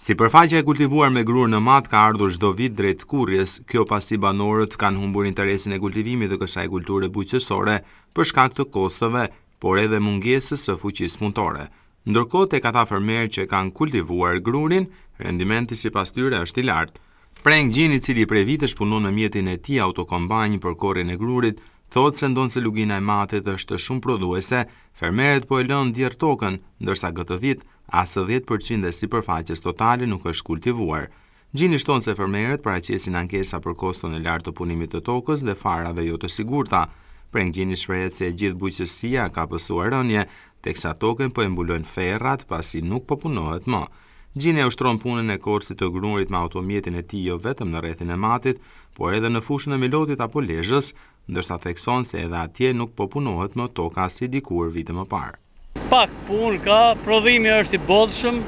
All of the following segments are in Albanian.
Sipërfaqja e kultivuar me grur në mat ka ardhur çdo vit drejt kurrjes, kjo pasi banorët kanë humbur interesin e kultivimit të kësaj kulture bujqësore për shkak të kosteve, por edhe mungesës së fuqisë punëtore. Ndërkohë tek ata fermerë që kanë kultivuar grurin, rendimenti sipas tyre është i lartë. Preng Gjini, i cili prej vitesh punon në mjetin e tij autokombanj për korrin e grurit, thotë se ndonse lugina e matit është shumë prodhuese, fermerët po e lënë djerë tokën, ndërsa këtë vit as 10% e sipërfaqes totale nuk është kultivuar. Gjini shton se fermerët paraqesin ankesa për koston e lartë të punimit të tokës dhe farave jo të sigurta. Preng Gjini shprehet se gjithë bujqësia ka pësuar rënje, teksa tokën po e mbulojnë ferrat pasi nuk po punohet më. Gjini e ushtron punën e korsit të grurit me automjetin e tij jo vetëm në rrethin e matit, por edhe në fushën e Milotit apo Lezhës, ndërsa thekson se edhe atje nuk po punohet më toka si dikur vite më parë. Pak punë ka, prodhimi është i bodhshëm,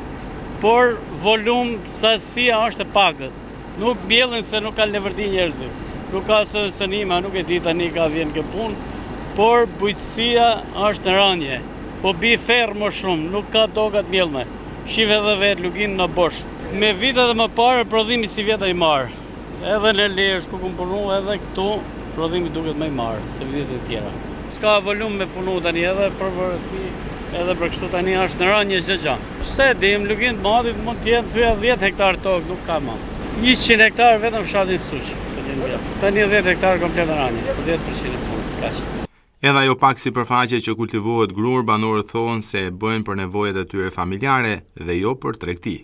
por volum, sasia është e pakët. Nuk mbjellin se nuk ka levërti njerëzit. Nuk ka sënima, nuk e di tani ka vjen kë punë, por bujqësia është në rënje. Po bi ferë më shumë, nuk ka tokat mbjellme. Shive dhe vetë lugin në bosh. Me vitet dhe më parë, prodhimi si vjeta i marë. Edhe në Lezhë ku kum punu, edhe këtu, prodhimi duket më i marë, se vitet e tjera. S'ka volum me punu tani edhe për vërësi, edhe për kështu tani është në rënje çdo gjë. Se dim, lugin të madit mund të jenë 10 hektar tokë, nuk ka më. 100 hektar vetëm fshatin Suq. Tani 10 hektar komplet në rënje, 10% e punës, kaq. Edhe ajo pak sipërfaqe që kultivohet grur, banorët thonë se e bëjnë për nevojat e tyre familjare dhe jo për tregti.